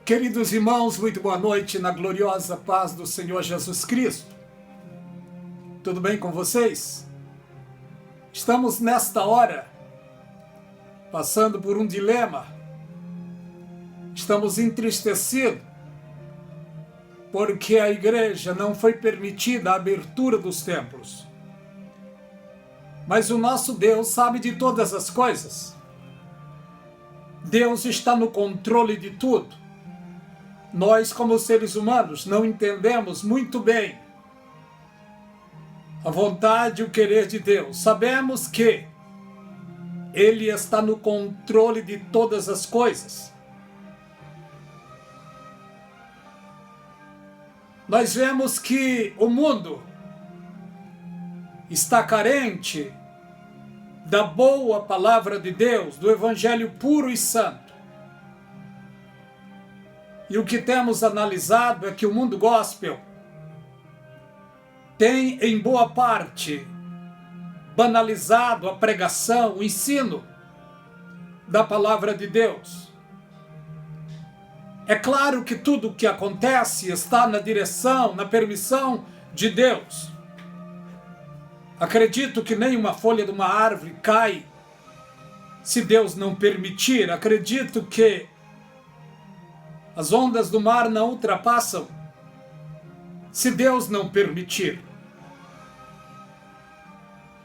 Queridos irmãos, muito boa noite na gloriosa paz do Senhor Jesus Cristo. Tudo bem com vocês? Estamos nesta hora passando por um dilema. Estamos entristecidos porque a igreja não foi permitida a abertura dos templos. Mas o nosso Deus sabe de todas as coisas. Deus está no controle de tudo. Nós, como seres humanos, não entendemos muito bem a vontade e o querer de Deus. Sabemos que Ele está no controle de todas as coisas. Nós vemos que o mundo está carente da boa palavra de Deus, do evangelho puro e santo. E o que temos analisado é que o mundo gospel tem, em boa parte, banalizado a pregação, o ensino da palavra de Deus. É claro que tudo o que acontece está na direção, na permissão de Deus. Acredito que nem uma folha de uma árvore cai se Deus não permitir. Acredito que as ondas do mar não ultrapassam se Deus não permitir.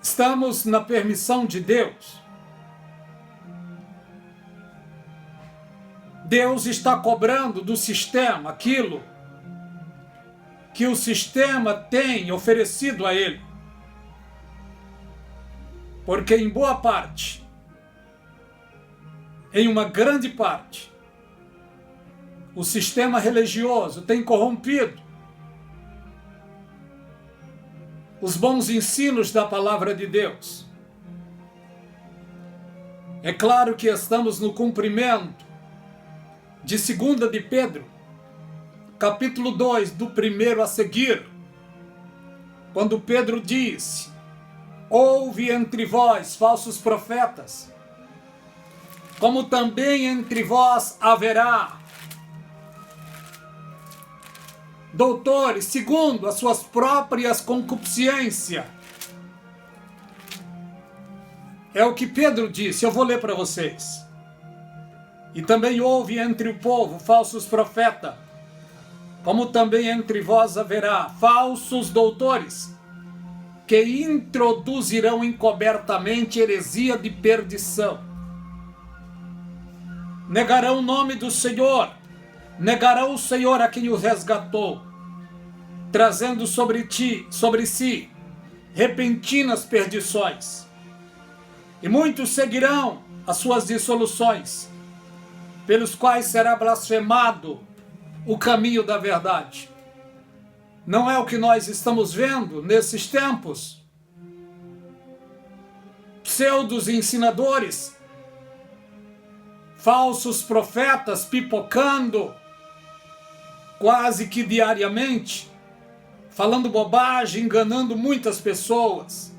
Estamos na permissão de Deus. Deus está cobrando do sistema aquilo que o sistema tem oferecido a ele. Porque em boa parte, em uma grande parte, o sistema religioso tem corrompido os bons ensinos da palavra de Deus. É claro que estamos no cumprimento de 2 de Pedro, capítulo 2, do 1 a seguir, quando Pedro disse: houve entre vós falsos profetas, como também entre vós haverá doutores segundo as suas próprias concupiscências. É o que Pedro disse, eu vou ler para vocês. E também houve entre o povo falsos profetas, como também entre vós haverá falsos doutores, que introduzirão encobertamente heresia de perdição. Negarão o nome do Senhor, negarão o Senhor a quem o resgatou, trazendo sobre si repentinas perdições. E muitos seguirão as suas dissoluções, pelos quais será blasfemado o caminho da verdade. Não é o que nós estamos vendo nesses tempos? Pseudos ensinadores, falsos profetas pipocando quase que diariamente, falando bobagem, enganando muitas pessoas.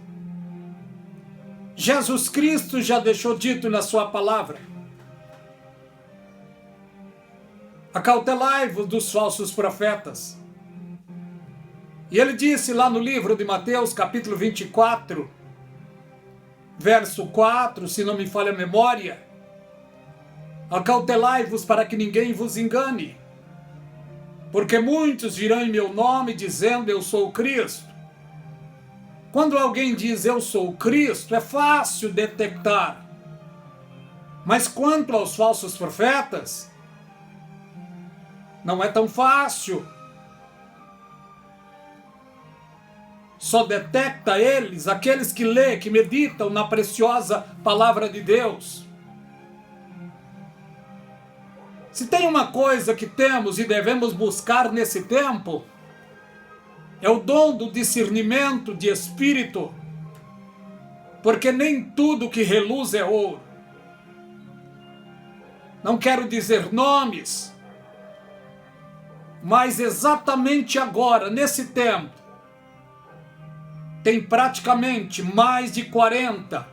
Jesus Cristo já deixou dito na sua palavra: acautelai-vos dos falsos profetas. E ele disse lá no livro de Mateus, capítulo 24, verso 4, se não me falha a memória: acautelai-vos para que ninguém vos engane, porque muitos virão em meu nome dizendo eu sou o Cristo. Quando alguém diz eu sou o Cristo, é fácil detectar. Mas quanto aos falsos profetas, não é tão fácil. Só detecta eles aqueles que lêem, que meditam na preciosa palavra de Deus. Se tem uma coisa que temos e devemos buscar nesse tempo, é o dom do discernimento de espírito, porque nem tudo que reluz é ouro. Não quero dizer nomes, mas exatamente agora, nesse tempo, tem praticamente mais de 40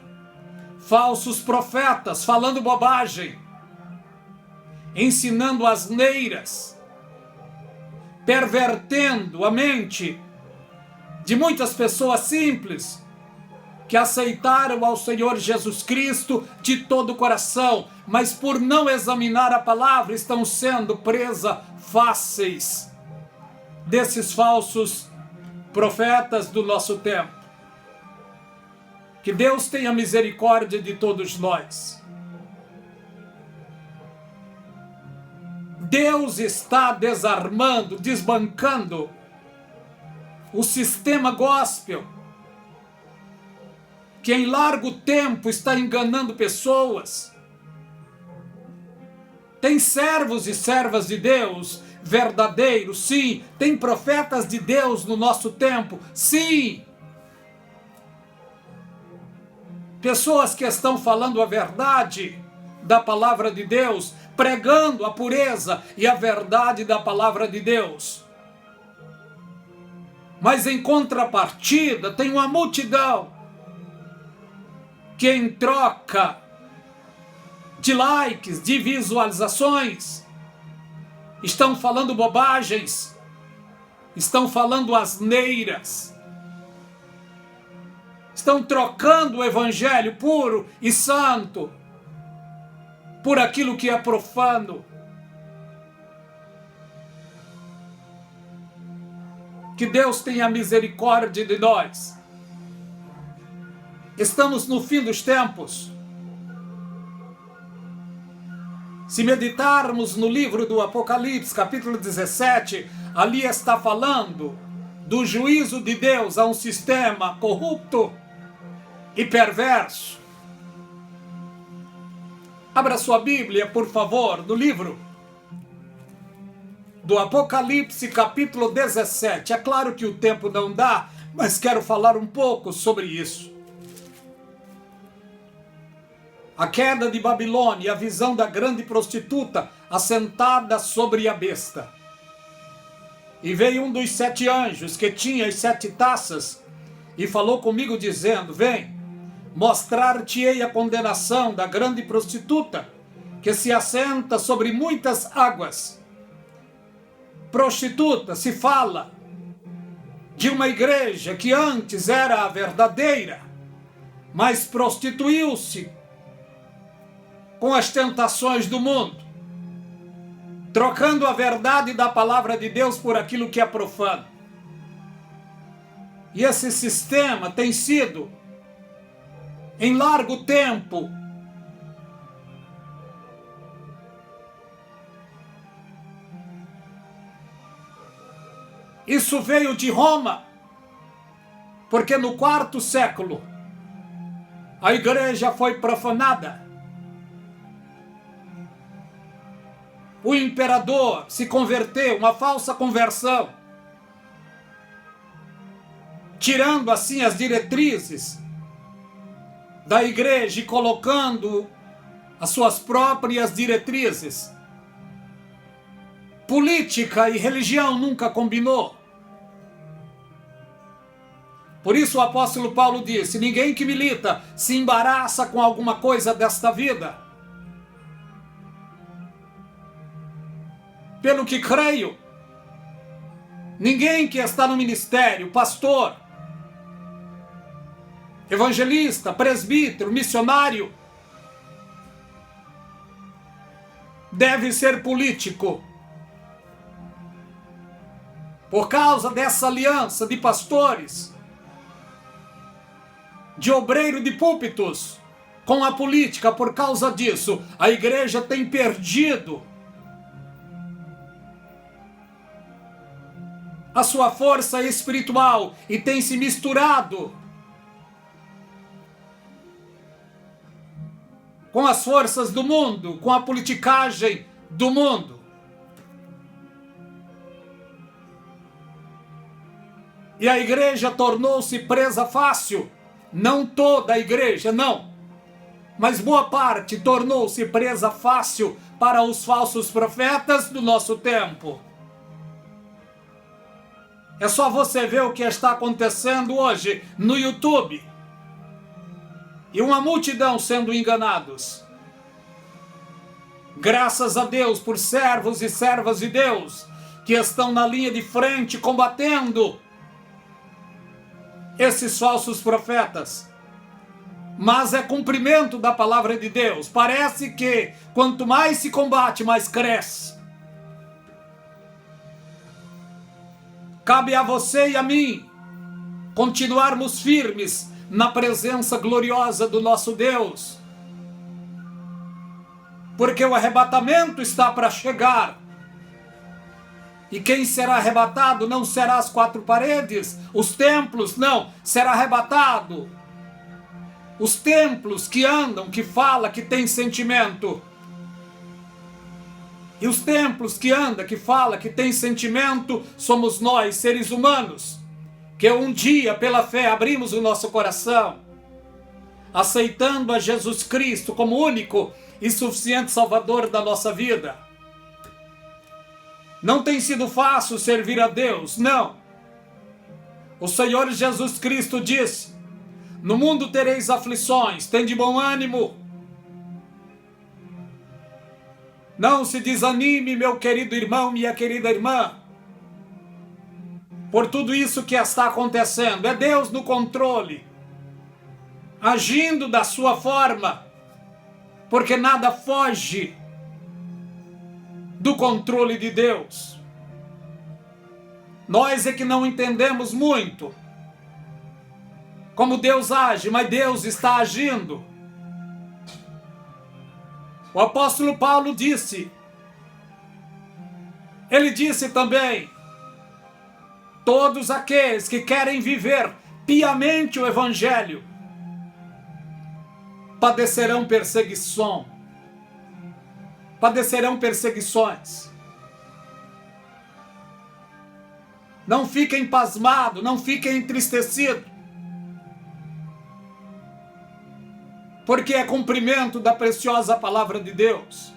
falsos profetas falando bobagem, ensinando asneiras, pervertendo a mente de muitas pessoas simples que aceitaram ao Senhor Jesus Cristo de todo o coração, mas por não examinar a palavra estão sendo presa fáceis desses falsos profetas do nosso tempo. Que Deus tenha misericórdia de todos nós. Deus está desarmando, desbancando o sistema gospel, que em largo tempo está enganando pessoas. Tem servos e servas de Deus verdadeiros, sim. Tem profetas de Deus no nosso tempo, sim. Pessoas que estão falando a verdade da palavra de Deus, pregando a pureza e a verdade da palavra de Deus. Mas em contrapartida tem uma multidão que em troca de likes, de visualizações, estão falando bobagens, estão falando asneiras, estão trocando o evangelho puro e santo por aquilo que é profano. Que Deus tenha misericórdia de nós. Estamos no fim dos tempos. Se meditarmos no livro do Apocalipse, capítulo 17, ali está falando do juízo de Deus a um sistema corrupto e perverso. Abra sua Bíblia, por favor, no livro do Apocalipse, capítulo 17. É claro que o tempo não dá, mas quero falar um pouco sobre isso. A queda de Babilônia, a visão da grande prostituta assentada sobre a besta. E veio um dos 7 anjos que tinha as 7 taças e falou comigo dizendo: vem, mostrar-te-ei a condenação da grande prostituta que se assenta sobre muitas águas. Prostituta se fala de uma igreja que antes era a verdadeira, mas prostituiu-se com as tentações do mundo, trocando a verdade da palavra de Deus por aquilo que é profano. E esse sistema tem sido, em largo tempo, isso veio de Roma, porque no 4º século a igreja foi profanada. O imperador se converteu, uma falsa conversão, tirando assim as diretrizes da igreja e colocando as suas próprias diretrizes. Política e religião nunca combinou. Por isso o apóstolo Paulo disse: ninguém que milita se embaraça com alguma coisa desta vida. Pelo que creio, ninguém que está no ministério, pastor, evangelista, presbítero, missionário, deve ser político. Por causa dessa aliança de pastores, de obreiro de púlpitos com a política, por causa disso, a igreja tem perdido a sua força espiritual e tem se misturado com as forças do mundo, com a politicagem do mundo. E a igreja tornou-se presa fácil. Não toda a igreja, não. Mas boa parte tornou-se presa fácil para os falsos profetas do nosso tempo. É só você ver o que está acontecendo hoje no YouTube. E uma multidão sendo enganados. Graças a Deus por servos e servas de Deus que estão na linha de frente combatendo esses falsos profetas. Mas é cumprimento da palavra de Deus. Parece que quanto mais se combate, mais cresce. Cabe a você e a mim continuarmos firmes na presença gloriosa do nosso Deus. Porque o arrebatamento está para chegar. E quem será arrebatado não será as quatro paredes, os templos, não, será arrebatado. Os templos que andam, que falam, que tem sentimento. E os templos que andam, que falam, que tem sentimento, somos nós, seres humanos, que um dia, pela fé, abrimos o nosso coração, aceitando a Jesus Cristo como único e suficiente Salvador da nossa vida. Não tem sido fácil servir a Deus, não. O Senhor Jesus Cristo disse: no mundo tereis aflições, tende bom ânimo. Não se desanime, meu querido irmão, minha querida irmã, por tudo isso que está acontecendo. É Deus no controle, agindo da sua forma, porque nada foge do controle de Deus. Nós é que não entendemos muito como Deus age, mas Deus está agindo. O apóstolo Paulo disse, ele disse também: todos aqueles que querem viver piamente o Evangelho padecerão perseguição, padecerão perseguições. Não fiquem pasmados, não fiquem entristecidos, porque é cumprimento da preciosa palavra de Deus.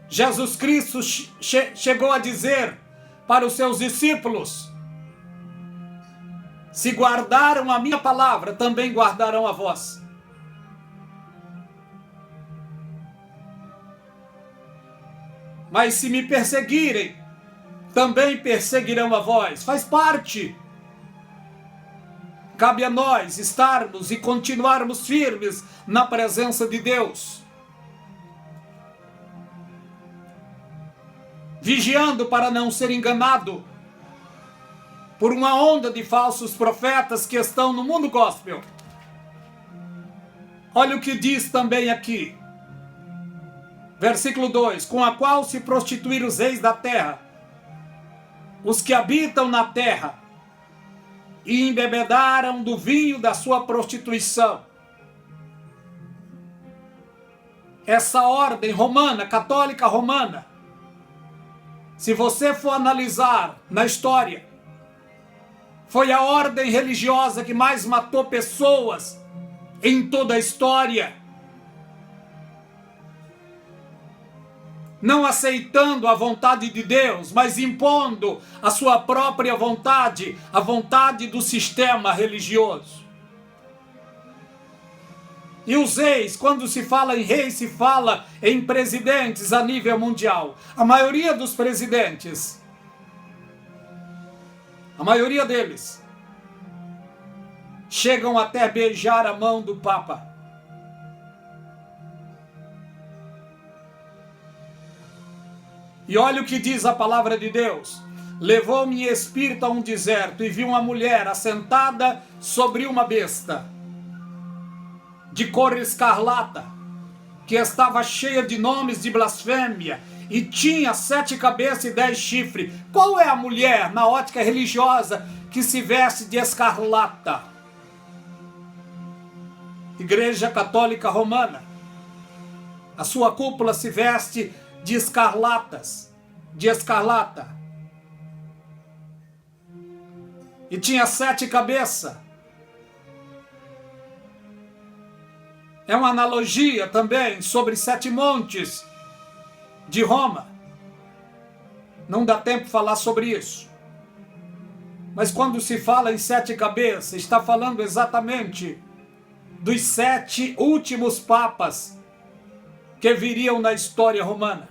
Jesus Cristo chegou a dizer para os seus discípulos: se guardaram a minha palavra, também guardarão a vós. Mas se me perseguirem, também perseguirão a vós. Faz parte. Cabe a nós estarmos e continuarmos firmes na presença de Deus, vigiando para não ser enganado por uma onda de falsos profetas que estão no mundo gospel. Olha o que diz também aqui, versículo 2: com a qual se prostituíram os reis da terra, os que habitam na terra, e embebedaram do vinho da sua prostituição. Essa ordem romana, católica romana, se você for analisar na história, foi a ordem religiosa que mais matou pessoas em toda a história. Não aceitando a vontade de Deus, mas impondo a sua própria vontade, a vontade do sistema religioso. E os reis, quando se fala em reis, se fala em presidentes a nível mundial. A maioria dos presidentes, a maioria deles, chegam até beijar a mão do Papa. E olha o que diz a palavra de Deus: levou-me em espírito a um deserto e vi uma mulher assentada sobre uma besta de cor escarlata, que estava cheia de nomes de blasfêmia e tinha 7 cabeças e 10 chifres. Qual é a mulher, na ótica religiosa, que se veste de escarlata? Igreja Católica Romana. A sua cúpula se veste de escarlatas, de escarlata. E tinha 7 cabeças. É uma analogia também sobre 7 montes de Roma. Não dá tempo de falar sobre isso. Mas quando se fala em 7 cabeças, está falando exatamente dos 7 últimos papas que viriam na história romana.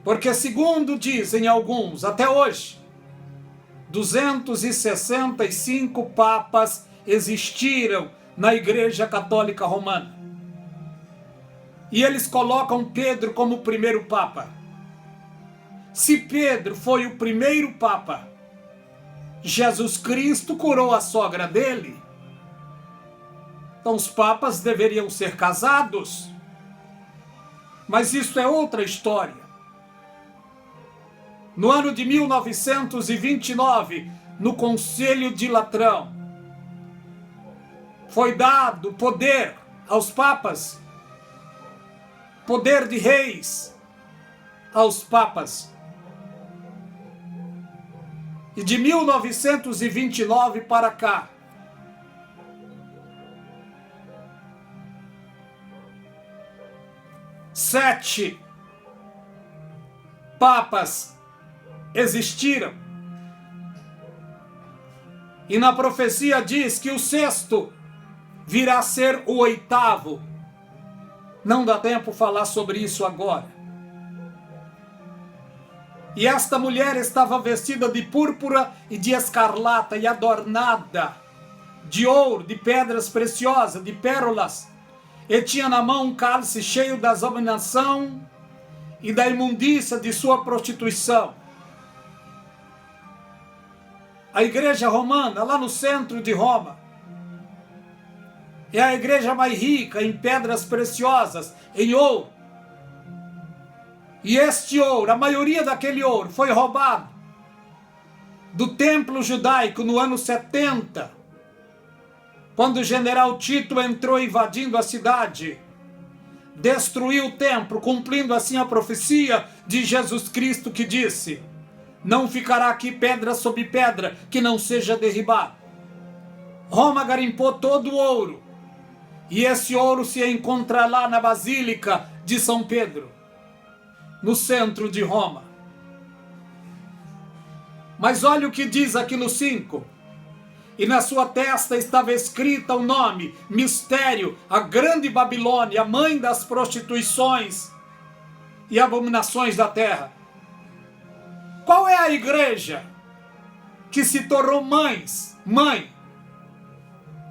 Porque, segundo dizem alguns, até hoje, 265 papas existiram na Igreja Católica Romana. E eles colocam Pedro como o primeiro papa. Se Pedro foi o primeiro papa, Jesus Cristo curou a sogra dele. Então os papas deveriam ser casados. Mas isso é outra história. No ano de 1929, no Conselho de Latrão, foi dado poder aos papas, poder de reis aos papas. E de 1929 para cá, sete papas existiram. E na profecia diz que o sexto virá a ser o oitavo. Não dá tempo falar sobre isso agora. E esta mulher estava vestida de púrpura e de escarlata e adornada de ouro, de pedras preciosas, de pérolas. E tinha na mão um cálice cheio da abominação e da imundícia de sua prostituição. A igreja romana, lá no centro de Roma, é a igreja mais rica em pedras preciosas, em ouro. E este ouro, a maioria daquele ouro, foi roubado do templo judaico no ano 70, quando o general Tito entrou invadindo a cidade, destruiu o templo, cumprindo assim a profecia de Jesus Cristo que disse: não ficará aqui pedra sobre pedra que não seja derribada. Roma garimpou todo o ouro, e esse ouro se encontra lá na Basílica de São Pedro, no centro de Roma. Mas olha o que diz aqui no 5. E na sua testa estava escrita o nome, mistério, a grande Babilônia, a mãe das prostituições e abominações da terra. Qual é a igreja que se tornou mãe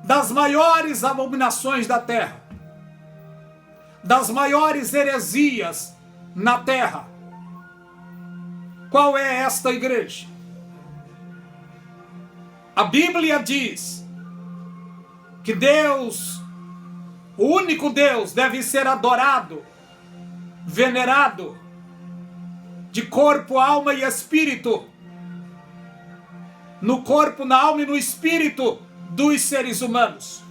das maiores abominações da terra, das maiores heresias na terra? Qual é esta igreja? A Bíblia diz que Deus, o único Deus, deve ser adorado, venerado, de corpo, alma e espírito, no corpo, na alma e no espírito dos seres humanos.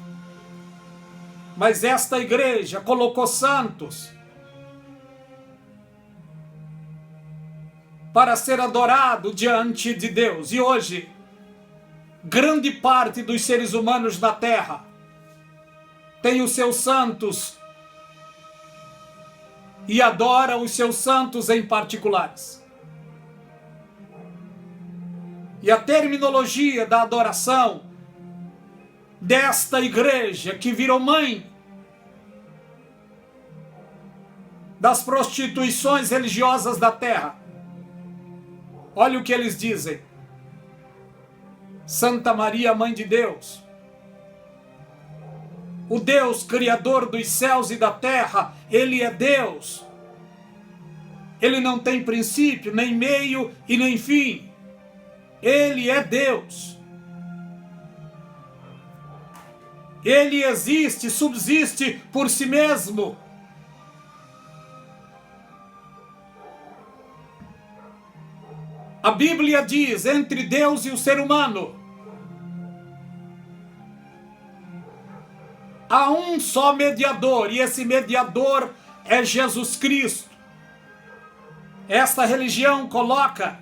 Mas esta igreja colocou santos para ser adorado diante de Deus. E hoje, grande parte dos seres humanos na terra tem os seus santos e adora os seus santos em particulares. E a terminologia da adoração desta igreja que virou mãe das prostituições religiosas da terra, olha o que eles dizem: Santa Maria, Mãe de Deus, o Deus Criador dos céus e da terra, Ele é Deus. Ele não tem princípio, nem meio e nem fim. Ele é Deus. Ele existe, subsiste por si mesmo. A Bíblia diz, entre Deus e o ser humano, há um só mediador, e esse mediador é Jesus Cristo. Esta religião coloca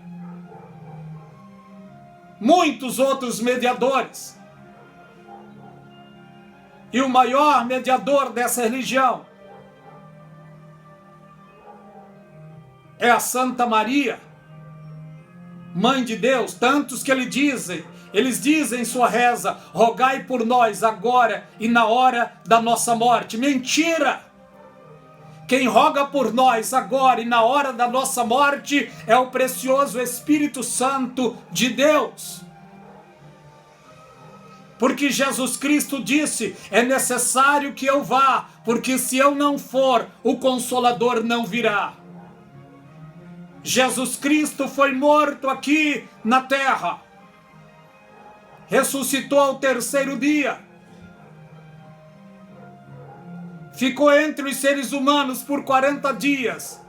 muitos outros mediadores. E o maior mediador dessa religião é a Santa Maria, Mãe de Deus. Tantos que eles dizem, Eles dizem em sua reza: rogai por nós agora e na hora da nossa morte. Mentira! Quem roga por nós agora e na hora da nossa morte é o precioso Espírito Santo de Deus. Porque Jesus Cristo disse: é necessário que eu vá, porque se eu não for, o Consolador não virá. Jesus Cristo foi morto aqui na terra, ressuscitou ao terceiro dia, ficou entre os seres humanos por 40 dias,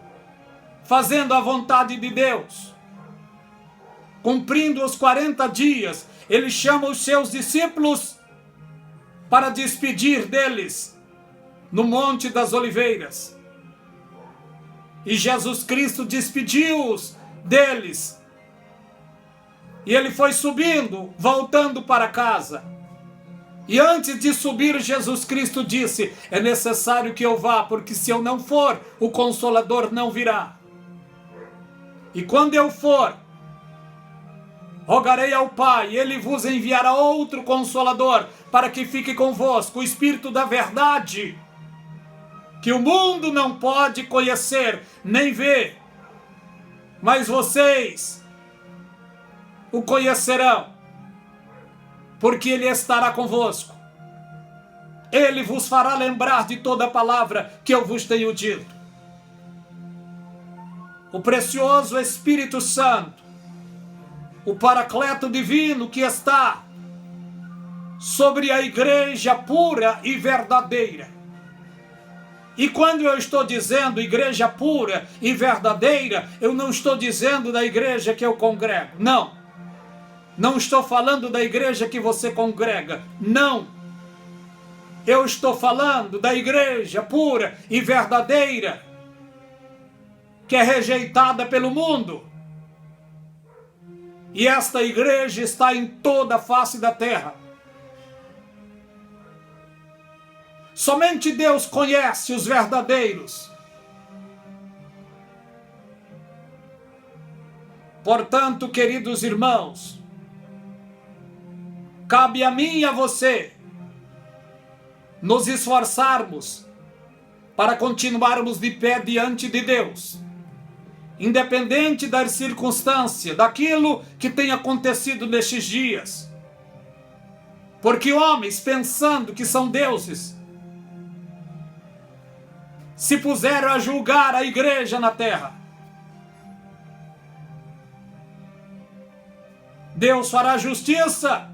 fazendo a vontade de Deus. Cumprindo os 40 dias, ele chama os seus discípulos para despedir deles no Monte das Oliveiras. E Jesus Cristo despediu-os deles. E ele foi subindo, voltando para casa. E antes de subir, Jesus Cristo disse: é necessário que eu vá, porque se eu não for, o Consolador não virá. E quando eu for, rogarei ao Pai, e Ele vos enviará outro Consolador, para que fique convosco, o Espírito da verdade, que o mundo não pode conhecer, nem ver, mas vocês o conhecerão, porque Ele estará convosco. Ele vos fará lembrar de toda a palavra que eu vos tenho dito. O precioso Espírito Santo, o Paracleto Divino que está sobre a igreja pura e verdadeira. E quando eu estou dizendo igreja pura e verdadeira, eu não estou dizendo da igreja que eu congrego, não. Não estou falando da igreja que você congrega, não. Eu estou falando da igreja pura e verdadeira, que é rejeitada pelo mundo. E esta igreja está em toda a face da terra. Somente Deus conhece os verdadeiros. Portanto, queridos irmãos, cabe a mim e a você nos esforçarmos para continuarmos de pé diante de Deus, independente das circunstâncias, daquilo que tem acontecido nestes dias. Porque homens, pensando que são deuses, se puseram a julgar a igreja na terra. Deus fará justiça.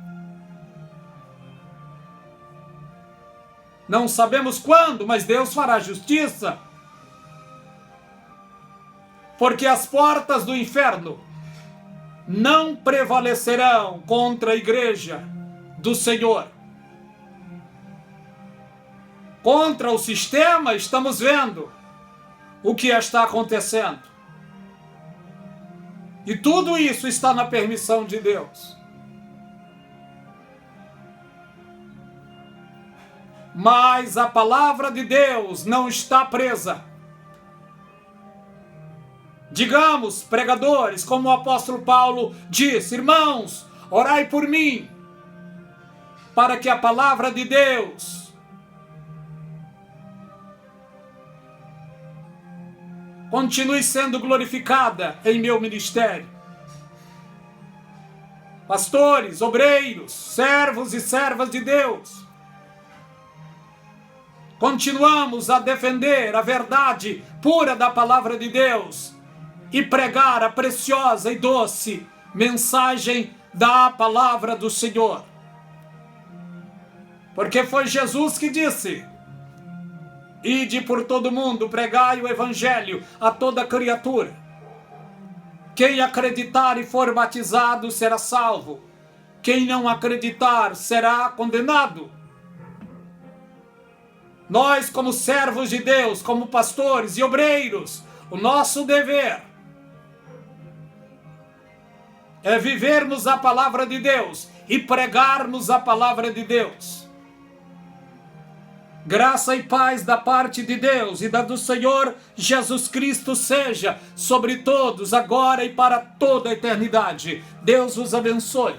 Não sabemos quando, mas Deus fará justiça. Porque as portas do inferno não prevalecerão contra a igreja do Senhor. Contra o sistema, estamos vendo o que está acontecendo. E tudo isso está na permissão de Deus. Mas a palavra de Deus não está presa. Digamos, pregadores, como o apóstolo Paulo disse: irmãos, orai por mim, para que a palavra de Deus continue sendo glorificada em meu ministério. Pastores, obreiros, servos e servas de Deus, continuamos a defender a verdade pura da palavra de Deus e pregar a preciosa e doce mensagem da palavra do Senhor. Porque foi Jesus que disse: ide por todo mundo, pregai o evangelho a toda criatura. Quem acreditar e for batizado será salvo. Quem não acreditar será condenado. Nós, como servos de Deus, como pastores e obreiros, o nosso dever é vivermos a palavra de Deus e pregarmos a palavra de Deus. Graça e paz da parte de Deus e da do Senhor Jesus Cristo seja sobre todos, agora e para toda a eternidade. Deus os abençoe.